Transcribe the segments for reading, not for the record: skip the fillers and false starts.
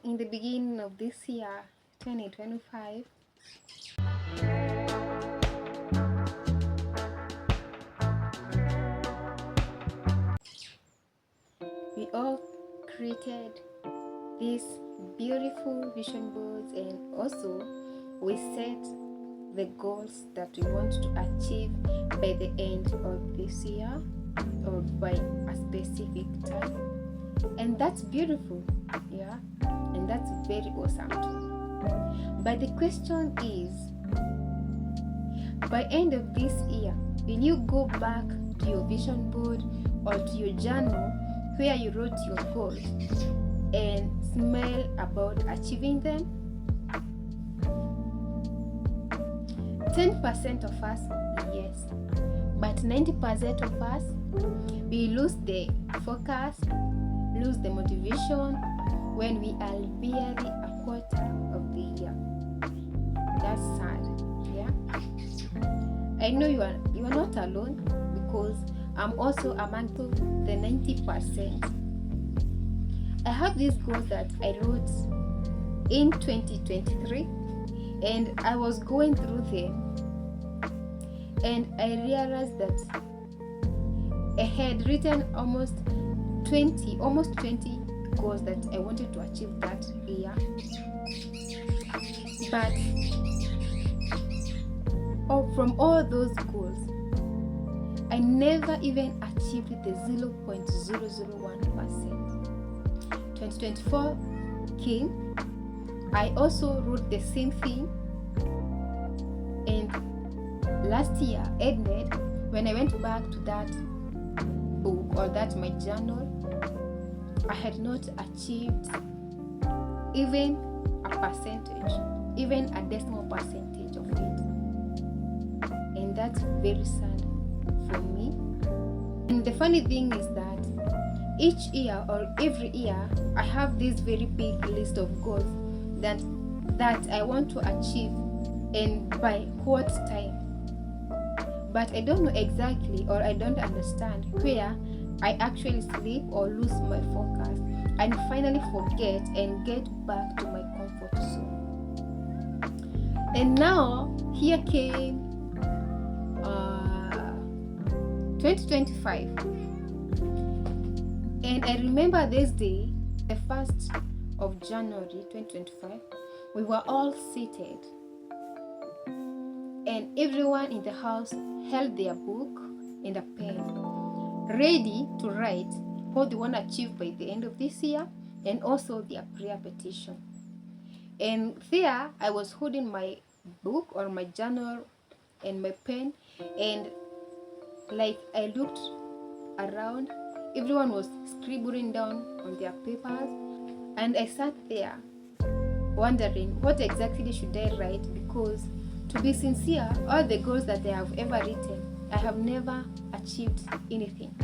in the beginning of this year, 2025, we all created these beautiful vision boards, and also we set the goals that we want to achieve by the end of this year or by a specific time. And that's beautiful, yeah, and that's very awesome too. But the question is, by end of this year, will you go back to your vision board or to your journal where you wrote your goals and smile about achieving them? 10% of us, yes, but 90% of us, we lose the focus, lose the motivation when we are barely a quarter of the year. That's sad, yeah. I know you are not alone, because I'm also among the 90%. I have these goals that I wrote in 2023, and I was going through them, and I realized that I had written almost 20 goals that I wanted to achieve that year. But from all those goals, I never even achieved the 0.001%. 2024 came, I also wrote the same thing, and last year ended when I went back to that book or that my journal. I had not achieved even a percentage, even a decimal percentage of it, and that's very sad for me. And the funny thing is that each year or every year I have this very big list of goals that I want to achieve, and by what time. But I don't know exactly, or I don't understand where I actually sleep or lose my focus and finally forget and get back to my comfort zone. And now here came 2025, and I remember this day, the 1st of January 2025, we were all seated, and everyone in the house held their book and a pen, ready to write what they want to achieve by the end of this year, and also their prayer petition. And there I was holding my book or my journal and my pen, and like I looked around, everyone was scribbling down on their papers, and I sat there wondering what exactly should I write, because to be sincere, all the goals that I have ever written, I have never achieved anything,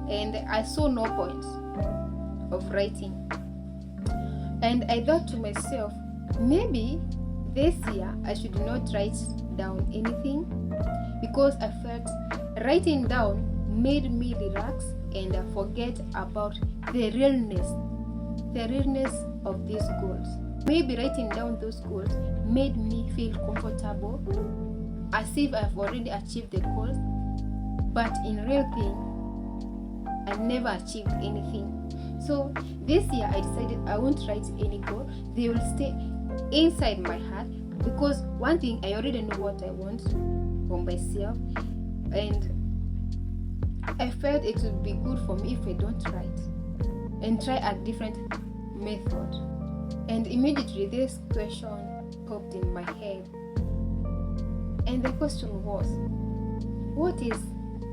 and I saw no point of writing. And I thought to myself, maybe this year I should not write down anything, because I felt writing down made me relax and forget about the realness of these goals. Maybe writing down those goals made me feel comfortable, as if I've already achieved the goals, but in real thing, I never achieved anything. So this year I decided I won't write any goal. They will stay inside my heart, because one thing, I already know what I want for myself, and I felt it would be good for me if I don't write and try a different method. And immediately this question popped in my head, and the question was, what is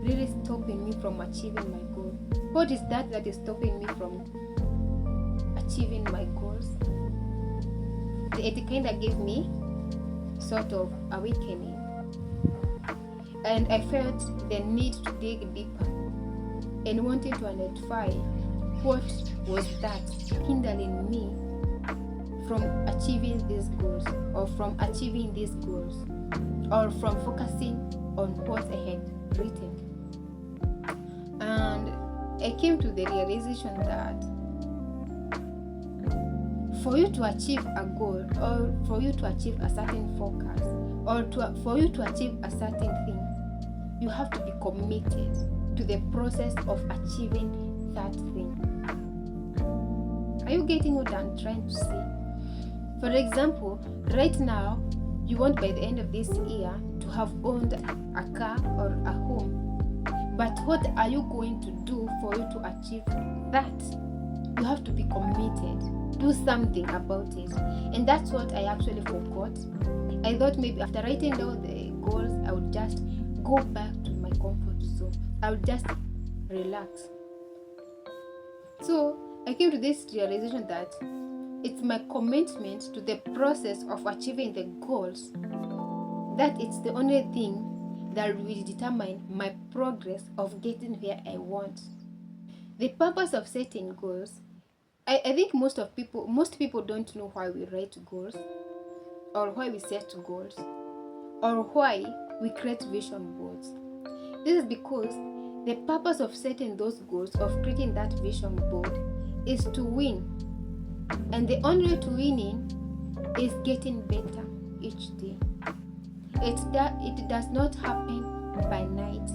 really stopping me from achieving my goal? What is that is stopping me from achieving my goals? It kind of gave me sort of awakening, and I felt the need to dig deeper and wanted to identify what was that hindering me from achieving these goals, or from achieving these goals, or from focusing on what I had written. And I came to the realization that for you to achieve a goal, or for you to achieve a certain focus, or for you to achieve a certain thing, you have to be committed to the process of achieving that thing. Are you getting what I'm trying to say? For example, right now, you want by the end of this year to have owned a car or a home. But what are you going to do for you to achieve that? You have to be committed. Do something about it. And that's what I actually forgot. I thought maybe after writing down the goals, I would just go back to my comfort zone. I would just relax. So I came to this realization that it's my commitment to the process of achieving the goals that it's the only thing that will determine my progress of getting where I want. The purpose of setting goals, I think most people don't know why we write goals, or why we set goals, or why we create vision boards. This is because the purpose of setting those goals, of creating that vision board, is to win. And the only way to winning is getting better each day. It does not happen by night.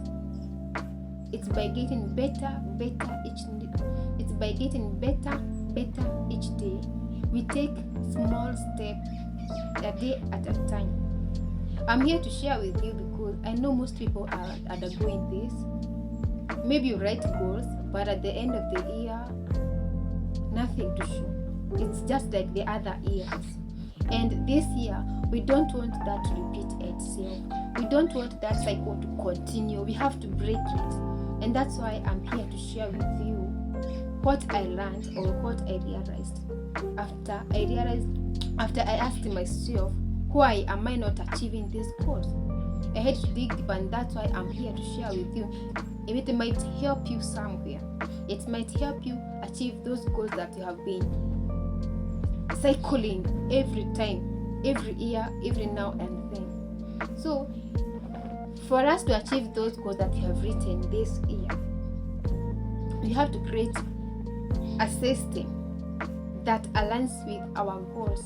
It's by getting better each day. It's by getting better each day. We take small steps a day at a time. I'm here to share with you because I know most people are undergoing this. Maybe you write goals, but at the end of the year, nothing to show. It's just like the other years. And this year, we don't want that to repeat itself. We don't want that cycle to continue. We have to break it. And that's why I'm here to share with you what I learned, or what I realized after I asked myself, why am I not achieving these goals? I had to dig deep, and that's why I'm here to share with you. It might help you somewhere. It might help you achieve those goals that you have been cycling every time, every year, every now and then. So for us to achieve those goals that you have written this year, we have to create a system that aligns with our goals.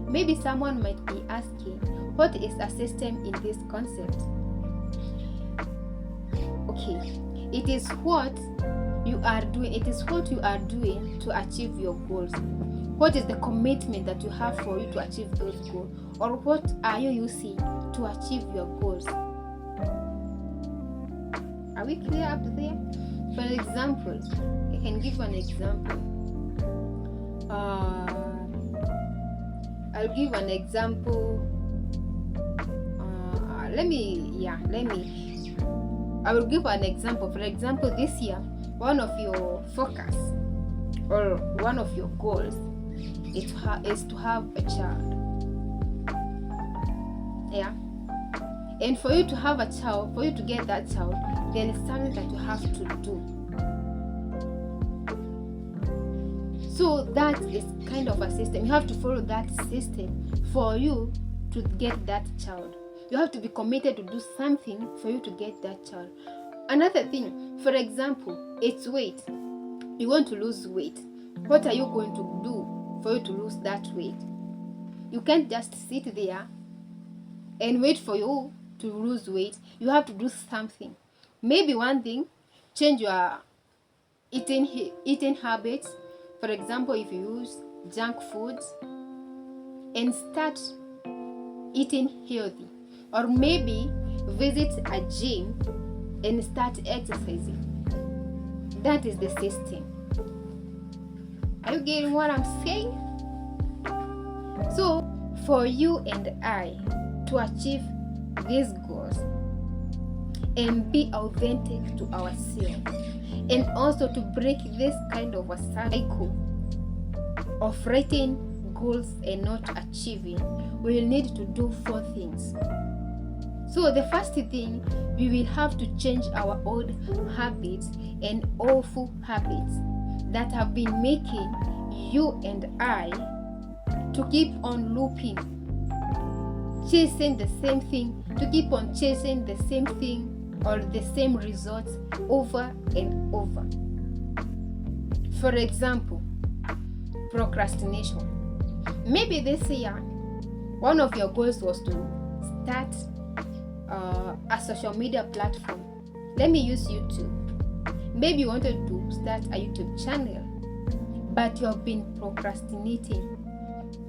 Maybe someone might be asking, what is a system in this concept? Okay, it is what you are doing. It is what you are doing to achieve your goals. What is the commitment that you have for you to achieve those goals? Or what are you using to achieve your goals? Are we clear up there? For example, I can give an example. I'll give an example. I will give an example. For example, this year, one of your focus or one of your goals is to have a child. Yeah. And for you to have a child, for you to get that child, there is something that you have to do. So that is kind of a system. You have to follow that system for you to get that child. You have to be committed to do something for you to get that child. Another thing, for example, it's weight. You want to lose weight. What are you going to do for you to lose that weight? You can't just sit there and wait for you to lose weight. You have to do something. Maybe one thing, change your eating habits. For example, if you use junk foods, and start eating healthy. Or maybe visit a gym and start exercising. That is the system. Are you getting what I'm saying? So, for you and I to achieve these goals and be authentic to ourselves, and also to break this kind of a cycle of writing goals and not achieving, we will need to do 4 things. So the first thing, we will have to change our old habits and awful habits that have been making you and I to keep on looping, chasing the same thing, to keep on chasing the same thing or the same results over and over. For example, procrastination. Maybe this year, one of your goals was to start a social media platform. Let me use YouTube. Maybe you wanted to start a YouTube channel, but you have been procrastinating.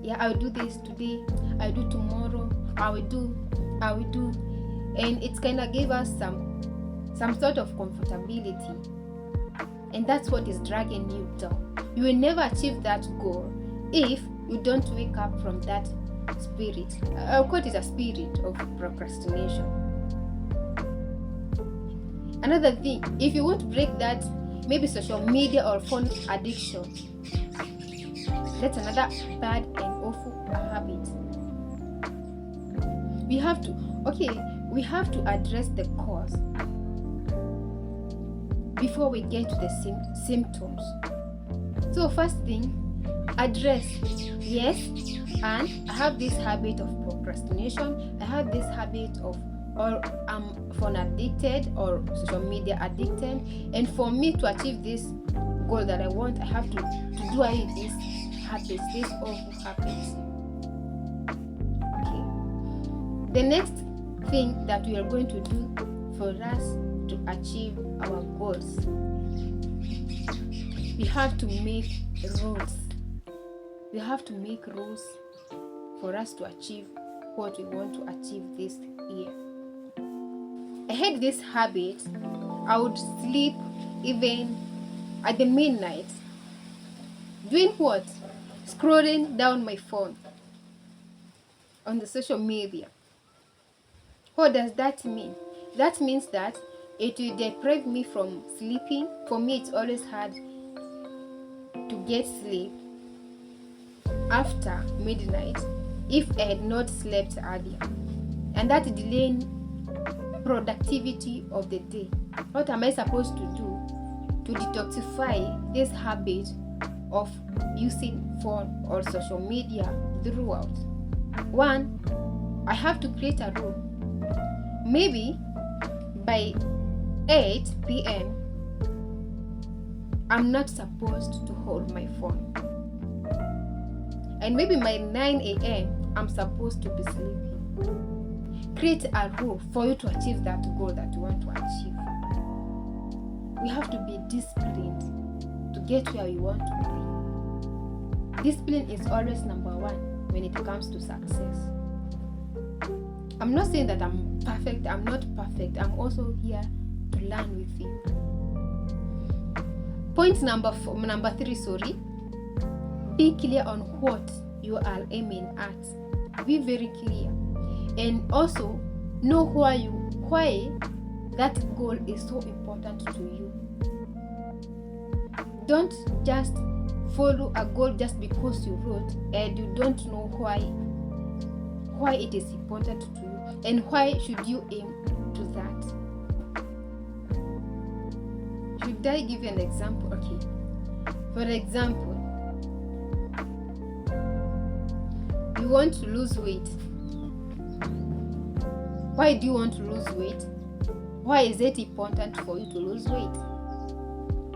Yeah, I'll do this today, I'll do tomorrow, I will do. And it's kind of gave us some sort of comfortability. And that's what is dragging you down. You will never achieve that goal if you don't wake up from that spirit. I'll call it a spirit of procrastination. Another thing, if you want to break that, maybe social media or phone addiction, that's another bad and awful habit. We have to address the cause before we get to the symptoms. So first thing, address, yes, and I have this habit of procrastination, I have this habit of, or I'm phone addicted or social media addicted, and for me to achieve this goal that I want, I have to do away with these habits, these awful habits. Okay. The next thing that we are going to do for us to achieve our goals, we have to make rules. We have to make rules for us to achieve what we want to achieve this year. I had this habit. I would sleep even at the midnight. Doing what? Scrolling down my phone on the social media. What does that mean? That means that it will deprive me from sleeping. For me, it's always hard to get sleep after midnight if I had not slept earlier. And that delaying productivity of the day. What am I supposed to do to detoxify this habit of using phone or social media throughout? One, I have to create a rule. Maybe by 8 p.m. I'm not supposed to hold my phone. And maybe by 9 a.m. I'm supposed to be sleeping. Create a rule for you to achieve that goal that you want to achieve. We have to be disciplined to get where we want to be. Discipline is always number one when it comes to success. I'm not saying that I'm perfect. I'm not perfect. I'm also here to learn with you. Point number 3, be clear on what you are aiming at. Be very clear. And also know why that goal is so important to you. Don't just follow a goal just because you wrote and you don't know why it is important to you and why should you aim to that. Should I give you an example? Okay. For example, you want to lose weight. Why do you want to lose weight? Why is it important for you to lose weight?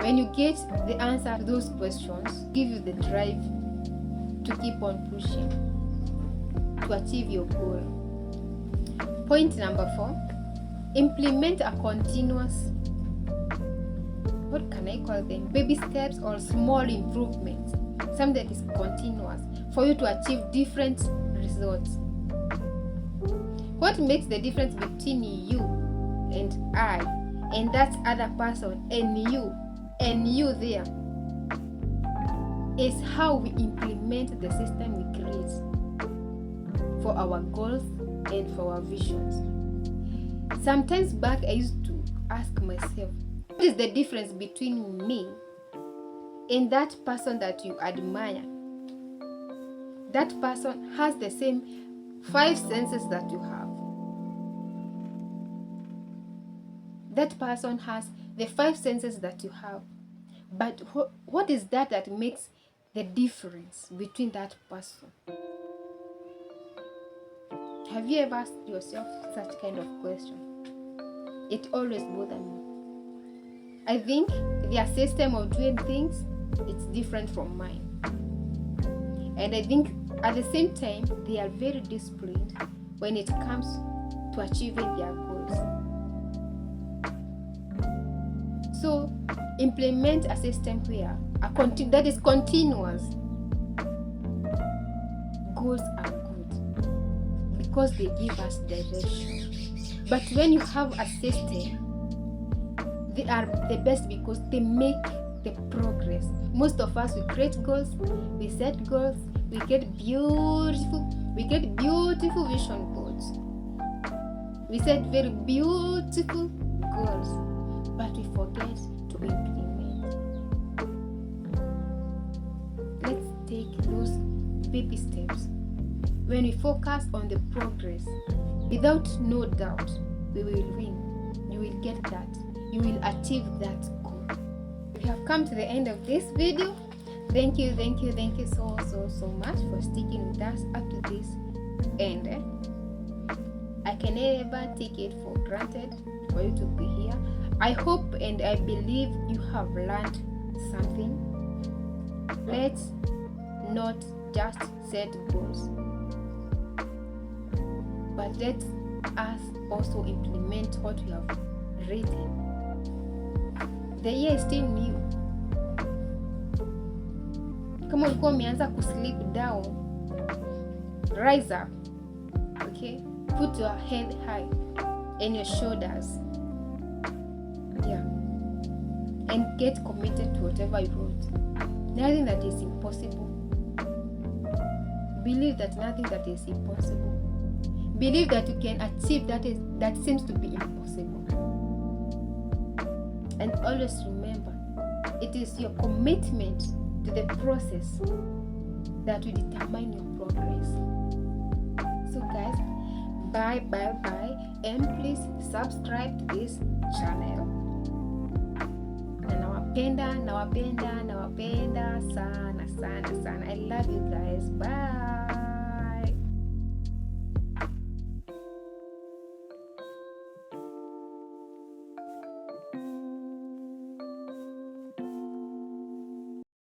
When you get the answer to those questions, give you the drive to keep on pushing to achieve your goal. Point number 4, implement a continuous, what can I call them? Baby steps or small improvements. Something that is continuous for you to achieve different results. What makes the difference between you and I and that other person and you there is how we implement the system we create for our goals and for our visions. Sometimes back I used to ask myself, what is the difference between me and that person that you admire? That person has the same 5 senses that you have. That person has the 5 senses that you have. But what is that makes the difference between that person? Have you ever asked yourself such kind of question? It always bothers me. I think their system of doing things, it's different from mine. And I think at the same time, they are very disciplined when it comes to achieving their goals. So implement a system where that is continuous. Goals are good because they give us direction. But when you have a system, they are the best because they make the progress. Most of us, we create goals, we set goals, we get beautiful vision boards. We set very beautiful goals, but we forget to implement. Let's take those baby steps. When we focus on the progress, without no doubt, we will win. You will get that. You will achieve that goal. We have come to the end of this video. Thank you so much for sticking with us up to this end. I can never take it for granted for you to be here. I hope and I believe you have learned something. Let's not just set goals, but let us also implement what we have written. The year is still new. Kama ulikuwa umeanza kuslip down, rise up. Okay? Put your head high and your shoulders. Yeah. And get committed to whatever you wrote. Nothing that is impossible. Believe that nothing that is impossible. Believe that you can achieve that seems to be impossible. And always remember, it is your commitment to the process that will determine your progress. So guys, bye, and please subscribe to this channel. Na nawapenda sana. I love you guys.